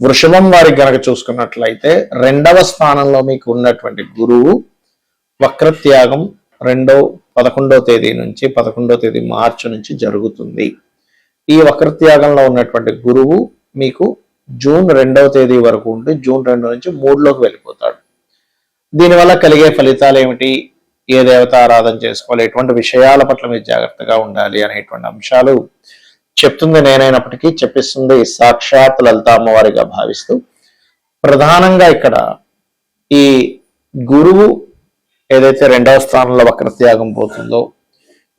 వృషభం వారికి గనక చూసుకున్నట్లయితే 2వ స్థానంలో మీకు ఉన్నటువంటి గురువు వక్రత్యాగం 11వ తేదీ నుంచి 11వ తేదీ మార్చి నుంచి జరుగుతుంది. ఈ వక్రత్యాగంలో ఉన్నటువంటి గురువు మీకు జూన్ 2వ తేదీ వరకు ఉండి జూన్ 2 నుంచి 3లోకి వెళ్ళిపోతాడు. దీనివల్ల కలిగే ఫలితాలు ఏమిటి, ఏ దేవత ఆరాధన చేసుకోవాలి, ఎటువంటి విషయాల పట్ల మీరు జాగ్రత్తగా ఉండాలి అనేటువంటి అంశాలు చెప్తుంది నేనైనప్పటికీ చెప్పిస్తుంది సాక్షాత్ లలిత అమ్మవారిగా భావిస్తూ, ప్రధానంగా ఇక్కడ ఈ గురువు ఏదైతే 2వ స్థానంలో వక్రత్యాగం పోతుందో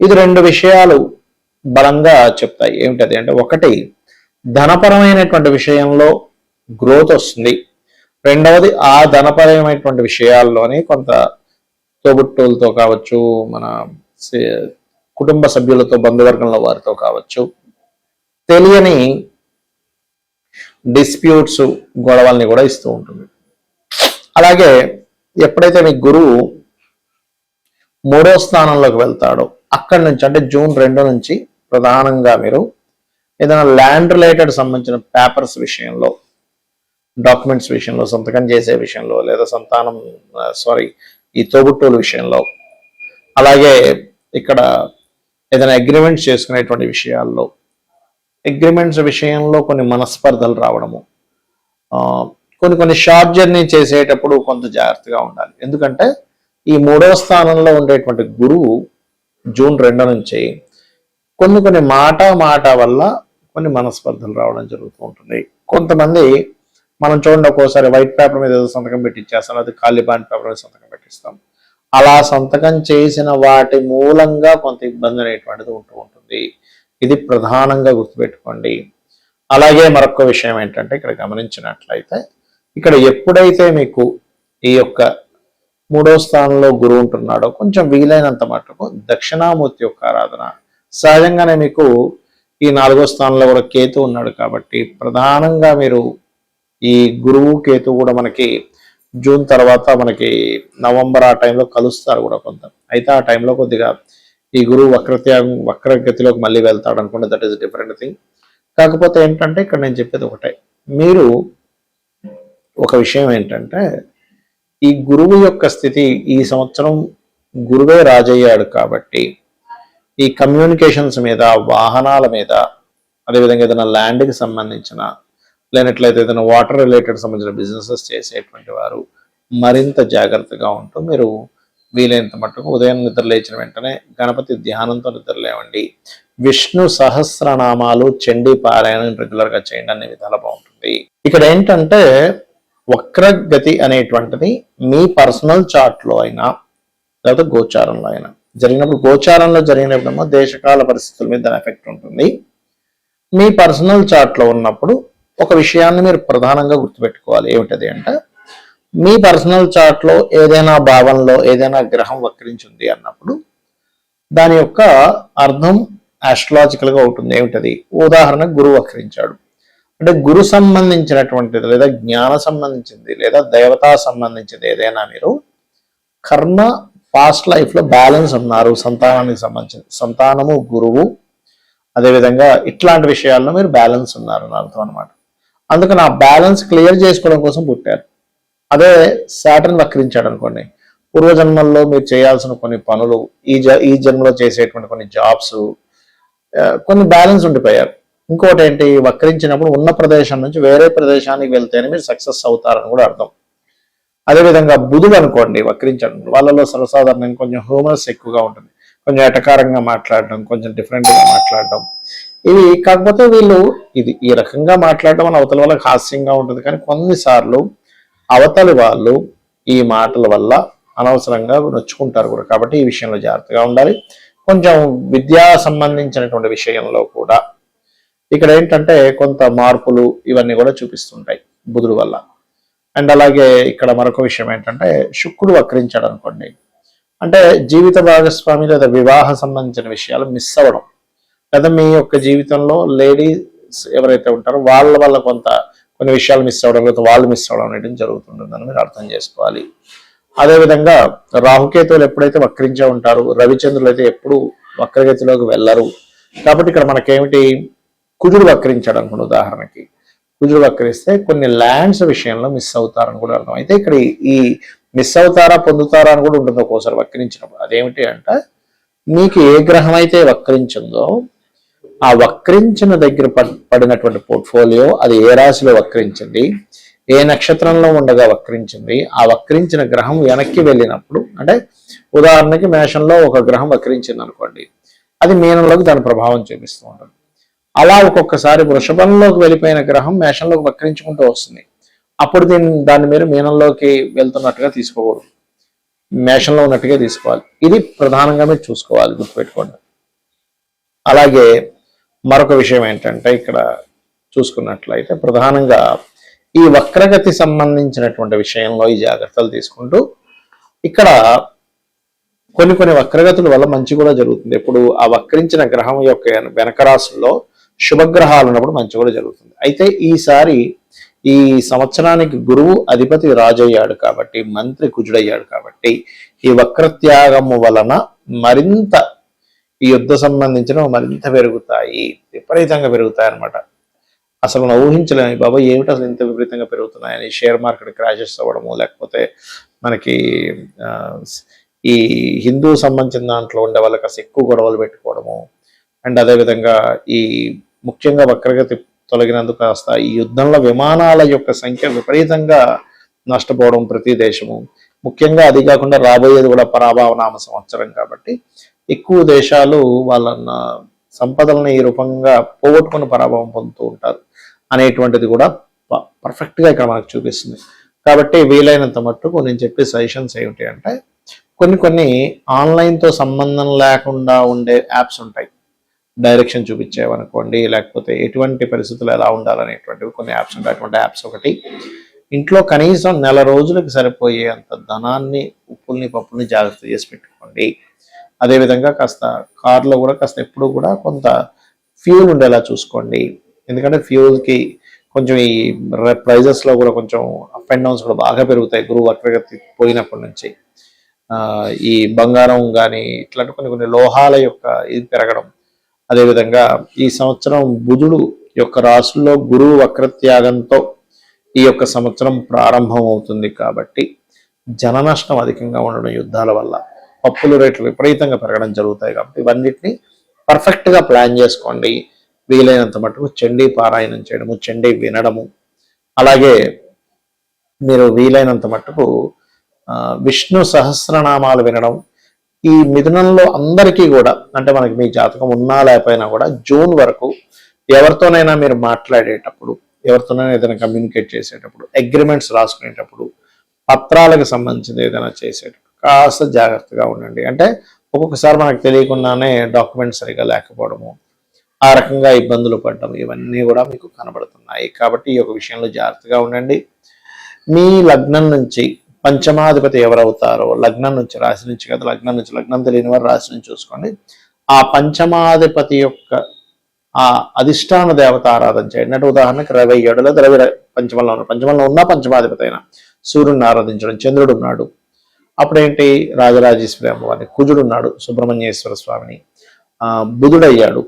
ఇది 2 విషయాలు బలంగా చెప్తాయి. ఏమిటది అంటే, ఒకటి ధనపరమైనటువంటి విషయంలో గ్రోత్ వస్తుంది. రెండవది ఆ ధనపరమైనటువంటి విషయాల్లోనే కొంత తోబుట్టువులతో కావచ్చు, మన కుటుంబ సభ్యులతో, బంధువర్గంలో వారితో కావచ్చు, తెలియని డిస్ప్యూట్స్, గొడవల్ని కూడా ఇస్తూ ఉంటుంది. అలాగే ఎప్పుడైతే మీ గురువు 3వ స్థానంలోకి వెళ్తాడో అక్కడి నుంచి అంటే జూన్ 2 నుంచి ప్రధానంగా మీరు ఏదైనా ల్యాండ్ రిలేటెడ్ సంబంధించిన పేపర్స్ విషయంలో, డాక్యుమెంట్స్ విషయంలో, సంతకం చేసే విషయంలో, లేదా ఈ తోబుట్టువుల విషయంలో, అలాగే ఇక్కడ ఏదైనా అగ్రిమెంట్స్ చేసుకునేటువంటి విషయాల్లో, అగ్రిమెంట్స్ విషయంలో కొన్ని మనస్పర్ధలు రావడము, కొన్ని షార్ట్ జర్నీ చేసేటప్పుడు కొంత జాగ్రత్తగా ఉండాలి. ఎందుకంటే ఈ 3వ స్థానంలో ఉండేటువంటి గురువు జూన్ 2 నుంచి కొన్ని మాట వల్ల కొన్ని మనస్పర్ధలు రావడం జరుగుతూ ఉంటుంది. కొంతమంది మనం చూడండి, ఒక్కోసారి వైట్ పేపర్ మీద ఏదో సంతకం పెట్టించేస్తాం, అది ఖాళీ బాండ్ పేపర్ మీద సంతకం పెట్టిస్తాం. అలా సంతకం చేసిన వాటి మూలంగా కొంత ఇబ్బంది అనేటువంటిది ఉంటూ ఉంటుంది. ఇది ప్రధానంగా గుర్తుపెట్టుకోండి. అలాగే మరొక విషయం ఏంటంటే, ఇక్కడ గమనించినట్లయితే ఇక్కడ ఎప్పుడైతే మీకు ఈ యొక్క 3వ స్థానంలో గురువు ఉంటున్నాడో కొంచెం వీలైనంత మటుకు దక్షిణామూర్తి యొక్క ఆరాధన, సహజంగానే మీకు ఈ 4వ స్థానంలో కూడా కేతు ఉన్నాడు కాబట్టి ప్రధానంగా మీరు ఈ గురువు కేతు కూడా మనకి జూన్ తర్వాత మనకి నవంబర్ ఆ టైంలో కలుస్తారు కూడా కొంత. అయితే ఆ టైంలో కొద్దిగా ఈ గురువు వక్రగతిలోకి మళ్ళీ వెళ్తాడు అనుకుంటే దట్ ఈస్ డిఫరెంట్ థింగ్. కాకపోతే ఏంటంటే ఇక్కడ నేను చెప్పేది ఒకటే, మీరు ఒక విషయం ఏంటంటే, ఈ గురువు యొక్క స్థితి ఈ సంవత్సరం గురువే రాజయ్యాడు కాబట్టి ఈ కమ్యూనికేషన్స్ మీద, వాహనాల మీద, అదేవిధంగా ఏదైనా ల్యాండ్కి సంబంధించిన, లేనట్లయితే ఏదైనా వాటర్ రిలేటెడ్ సంబంధించిన బిజినెసెస్ చేసేటువంటి వారు మరింత జాగ్రత్తగా ఉంటూ మీరు వీలైనంత మట్టుకు ఉదయం నిద్ర లేచిన వెంటనే గణపతి ధ్యానంతో నిద్ర లేవండి. విష్ణు సహస్రనామాలు, చండీ పారాయణం రెగ్యులర్గా చేయండి, అనే విధాలు బాగుంటుంది. ఇక్కడ ఏంటంటే వక్రగతి అనేటువంటిది మీ పర్సనల్ చార్ట్లో అయినా లేకపోతే గోచారంలో అయినా జరిగినప్పుడు, గోచారంలో జరిగినప్పుడేమో దేశకాల పరిస్థితుల మీద దాని ఎఫెక్ట్ ఉంటుంది. మీ పర్సనల్ చార్ట్లో ఉన్నప్పుడు ఒక విషయాన్ని మీరు ప్రధానంగా గుర్తుపెట్టుకోవాలి. ఏమిటది అంటే, మీ పర్సనల్ చార్ట్లో ఏదైనా భావంలో ఏదైనా గ్రహం వక్రించింది అన్నప్పుడు దాని యొక్క అర్థం ఆస్ట్రాలజికల్గా ఉంటుంది. ఏమిటది? ఉదాహరణ, గురువు వక్రించాడు అంటే గురు సంబంధించినటువంటిది లేదా జ్ఞాన సంబంధించింది లేదా దేవతా సంబంధించింది ఏదైనా మీరు కర్మ పాస్ట్ లైఫ్లో బ్యాలెన్స్ ఉన్నారు, సంతానానికి సంబంధించింది, సంతానము గురువు, అదేవిధంగా ఇట్లాంటి విషయాల్లో మీరు బ్యాలెన్స్ ఉన్నారు అని అర్థం అనమాట. అందుకని ఆ బ్యాలెన్స్ క్లియర్ చేసుకోవడం కోసం పుట్టారు. అదే సాటర్న్ వక్రించాడు అనుకోండి, పూర్వజన్మల్లో మీరు చేయాల్సిన కొన్ని పనులు ఈ జన్మలో చేసేటువంటి కొన్ని జాబ్స్, కొన్ని బ్యాలెన్స్ ఉండిపోయారు. ఇంకోటి ఏంటి, వక్రించినప్పుడు ఉన్న ప్రదేశం నుంచి వేరే ప్రదేశానికి వెళ్తేనే మీరు సక్సెస్ అవుతారని కూడా అర్థం. అదేవిధంగా బుధుడు అనుకోండి వక్రించడం, వాళ్ళలో సర్వసాధారణంగా కొంచెం హ్యూమరస్ ఎక్కువగా ఉంటుంది, కొంచెం ఎటకారంగా మాట్లాడడం, కొంచెం డిఫరెంట్గా మాట్లాడడం, ఇవి. కాకపోతే వీళ్ళు ఈ రకంగా మాట్లాడడం వల్ల అవతల వాళ్ళకి హాస్యంగా ఉంటుంది, కానీ కొన్నిసార్లు అవతలి వాళ్ళు ఈ మాటల వల్ల అనవసరంగా నొచ్చుకుంటారు కూడా. కాబట్టి ఈ విషయంలో జాగ్రత్తగా ఉండాలి. కొంచెం విద్యా సంబంధించినటువంటి విషయంలో కూడా ఇక్కడ ఏంటంటే కొంత మార్పులు ఇవన్నీ కూడా చూపిస్తుంటాయి బుధుడు వల్ల. అండ్ అలాగే ఇక్కడ మరొక విషయం ఏంటంటే, శుక్రుడు వక్రించాడు అనుకోండి, అంటే జీవిత భాగస్వామి లేదా వివాహ సంబంధించిన విషయాలు మిస్ అవ్వడం, లేదా మీ యొక్క జీవితంలో లేడీస్ ఎవరైతే ఉంటారో వాళ్ళ వల్ల కొన్ని విషయాలు మిస్ అవ్వడం, లేదా వాళ్ళు మిస్ అవ్వడం అనేది జరుగుతుంటుందని మీరు అర్థం చేసుకోవాలి. అదేవిధంగా రాహుకేతువులు ఎప్పుడైతే వక్రించే ఉంటారు, రవిచంద్రులు అయితే ఎప్పుడు వక్రగతిలోకి వెళ్ళరు. కాబట్టి ఇక్కడ మనకేమిటి, కుజుడు వక్రించాడు అనుకోండి ఉదాహరణకి, కుజుడు వక్రిస్తే కొన్ని ల్యాండ్స్ విషయంలో మిస్ అవుతారని కూడా అర్థం. అయితే ఇక్కడ ఈ మిస్ అవుతారా పొందుతారా అని కూడా ఉంటుంది ఒక్కోసారి వక్రించినప్పుడు. అదేమిటి అంటే మీకు ఏ గ్రహం అయితే వక్రించిందో ఆ వక్రించిన దగ్గర పడినటువంటి పోర్ట్ఫోలియో అది ఏ రాశిలో వక్రించింది, ఏ నక్షత్రంలో ఉండగా వక్రించింది, ఆ వక్రించిన గ్రహం వెనక్కి వెళ్ళినప్పుడు, అంటే ఉదాహరణకి మేషంలో ఒక గ్రహం వక్రించింది అనుకోండి, అది మీనంలోకి దాని ప్రభావం చూపిస్తూ ఉంటుంది. అలా ఒక్కొక్కసారి వృషభంలోకి వెళ్ళిపోయిన గ్రహం మేషంలోకి వక్రించుకుంటూ వస్తుంది. అప్పుడు దాన్ని మీరు మీనంలోకి వెళ్తున్నట్టుగా తీసుకోకూడదు, మేషంలో ఉన్నట్టుగా తీసుకోవాలి. ఇది ప్రధానంగా మీరు చూసుకోవాలి, గుర్తుపెట్టుకోండి. అలాగే మరొక విషయం ఏంటంటే ఇక్కడ చూసుకున్నట్లయితే ప్రధానంగా ఈ వక్రగతి సంబంధించినటువంటి విషయంలో ఈ జాగ్రత్తలు తీసుకుంటూ ఇక్కడ కొన్ని వక్రగతుల వల్ల మంచి కూడా జరుగుతుంది. ఎప్పుడు ఆ వక్రించిన గ్రహం యొక్క వెనక రాశుల్లో శుభగ్రహాలు ఉన్నప్పుడు మంచి కూడా జరుగుతుంది. అయితే ఈసారి ఈ సంవత్సరానికి గురువు అధిపతి రాజయ్యాడు కాబట్టి, మంత్రి కుజుడయ్యాడు కాబట్టి ఈ వక్రత్యాగము వలన మరింత ఈ యుద్ధ సంబంధించిన మరింత పెరుగుతాయి, విపరీతంగా పెరుగుతాయి అన్నమాట. అసలు మనం ఊహించలేము, బాబా ఏమిటి అసలు ఇంత విపరీతంగా పెరుగుతున్నాయని. షేర్ మార్కెట్ క్రాషెస్ అవ్వడము, లేకపోతే మనకి ఈ హిందూ సంబంధించిన దాంట్లో ఉండే వాళ్ళకి అసలు ఎక్కువ గొడవలు పెట్టుకోవడము, అండ్ అదేవిధంగా ఈ ముఖ్యంగా వక్రగతి తొలగినందుకు కాస్త ఈ యుద్ధంలో విమానాల యొక్క సంఖ్య విపరీతంగా నష్టపోవడం ప్రతి దేశము. ముఖ్యంగా అది కాకుండా రాబోయేది కూడా పరాభవనామ సంవత్సరం కాబట్టి ఎక్కువ దేశాలు వాళ్ళ సంపదలను ఈ రూపంగా పోగొట్టుకుని పరాభవం పొందుతూ ఉంటారు అనేటువంటిది కూడా పర్ఫెక్ట్గా ఇక్కడ మనకు చూపిస్తుంది. కాబట్టి వీలైనంత మట్టుకు నేను చెప్పే సజెషన్స్ ఏమిటి అంటే కొన్ని ఆన్లైన్తో సంబంధం లేకుండా ఉండే యాప్స్ ఉంటాయి, డైరెక్షన్ చూపించేవనుకోండి, లేకపోతే ఎటువంటి పరిస్థితులు ఎలా ఉండాలనేటువంటివి కొన్ని యాప్స్ ఉంటాయి. అటువంటి యాప్స్ ఒకటి. ఇంట్లో కనీసం నెల రోజులకు సరిపోయే అంత ధనాన్ని, ఉప్పుల్ని పప్పుల్ని జాగ్రత్త చేసి పెట్టుకోండి. అదేవిధంగా కాస్త కార్లో కూడా కాస్త ఎప్పుడు కూడా కొంత ఫ్యూల్ ఉండేలా చూసుకోండి. ఎందుకంటే ఫ్యూల్కి కొంచెం ఈ ప్రైజెస్లో కూడా కొంచెం అప్ అండ్ డౌన్స్ కూడా బాగా పెరుగుతాయి గురువు వక్రగతి పోయినప్పటి నుంచి. ఈ బంగారం కానీ ఇట్లాంటి కొన్ని లోహాల యొక్క ఇది పెరగడం. అదేవిధంగా ఈ సంవత్సరం బుధుడు యొక్క రాశుల్లో గురువు వక్రత్యాగంతో ఈ యొక్క సంవత్సరం ప్రారంభం అవుతుంది కాబట్టి జన నష్టం అధికంగా ఉండడం యుద్ధాల వల్ల, పప్పుల రేట్లు విపరీతంగా పెరగడం జరుగుతాయి. కాబట్టి ఇవన్నిటిని పర్ఫెక్ట్గా ప్లాన్ చేసుకోండి. వీలైనంత మటుకు చండీ పారాయణం చేయడము, చండీ వినడము, అలాగే మీరు వీలైనంత మటుకు విష్ణు సహస్రనామాలు వినడం. ఈ మిథునంలో అందరికీ కూడా, అంటే మనకి మీ జాతకం ఉన్నా లేకపోయినా కూడా జూన్ వరకు ఎవరితోనైనా మీరు మాట్లాడేటప్పుడు, ఎవరితోనైనా ఏదైనా కమ్యూనికేట్ చేసేటప్పుడు, అగ్రిమెంట్స్ రాసుకునేటప్పుడు, పత్రాలకు సంబంధించింది ఏదైనా చేసేటప్పుడు కాస్త జాగ్రత్తగా ఉండండి. అంటే ఒక్కొక్కసారి మనకు తెలియకుండానే డాక్యుమెంట్స్ సరిగా లేకపోవడము, ఆ రకంగా ఇబ్బందులు పడడం, ఇవన్నీ కూడా మీకు కనబడుతున్నాయి. కాబట్టి ఈ యొక్క విషయంలో జాగ్రత్తగా ఉండండి. మీ లగ్నం నుంచి పంచమాధిపతి ఎవరవుతారో, లగ్నం నుంచి, రాశి నుంచి కదా, లగ్నం నుంచి, లగ్నం తెలియని వారు రాశి నుంచి చూసుకోండి. ఆ పంచమాధిపతి యొక్క ఆ అధిష్టాన దేవత ఆరాధన చేయండి. అంటే ఉదాహరణకి 27 లేదా 20 పంచమంలో ఉన్న పంచమాధిపతి అయినా సూర్యుడిని ఆరాధించడం. చంద్రుడు ఉన్నాడు, అప్పుడేంటి రాజరాజేశ్వరి అమ్మవారిని, కుజుడు ఉన్నాడు సుబ్రహ్మణ్యేశ్వర స్వామిని, బుధుడయ్యాడు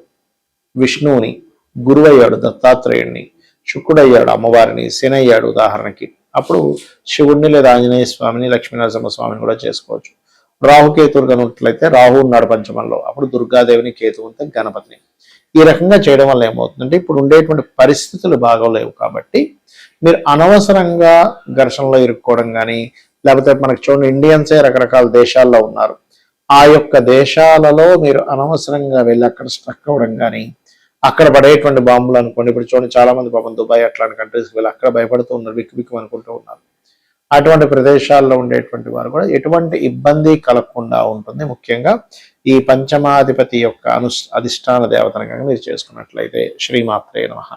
విష్ణువుని, గురువయ్యాడు దత్తాత్రేయుడిని, శుక్రుడయ్యాడు అమ్మవారిని, శని అయ్యాడు ఉదాహరణకి. అప్పుడు శివుడిని లేదా ఆంజనేయ స్వామిని, లక్ష్మీనరసింహ స్వామిని కూడా చేసుకోవచ్చు. రాహుకేతువులు కనున్నట్లయితే రాహు ఉన్నాడు పంచమంలో, అప్పుడు దుర్గాదేవిని, కేతువుని, గణపతిని. ఈ రకంగా చేయడం వల్ల ఏమవుతుందంటే ఇప్పుడు ఉండేటువంటి పరిస్థితులు బాగోలేవు కాబట్టి మీరు అనవసరంగా ఘర్షణలో ఇరుక్కోవడం కానీ, లేకపోతే మనకు చూడండి ఇండియన్సే రకరకాల దేశాల్లో ఉన్నారు, ఆ యొక్క దేశాలలో మీరు అనవసరంగా వెళ్ళి అక్కడ స్ట్రక్ అవ్వడం కానీ, అక్కడ పడేటువంటి బాంబులు అనుకోండి. ఇప్పుడు చూడండి చాలా మంది పాపం దుబాయ్ అట్లాంటి కంట్రీస్కి వెళ్ళి అక్కడ భయపడుతూ ఉన్నారు, బిక్కు అనుకుంటూ ఉన్నారు. అటువంటి ప్రదేశాల్లో ఉండేటువంటి వారు కూడా ఎటువంటి ఇబ్బంది కలగకుండా ఉంటుంది. ముఖ్యంగా ఈ పంచమాధిపతి యొక్క అధిష్టాన దేవతను కనుక మీరు చేసుకున్నట్లయితే. శ్రీమాత్రే నమః.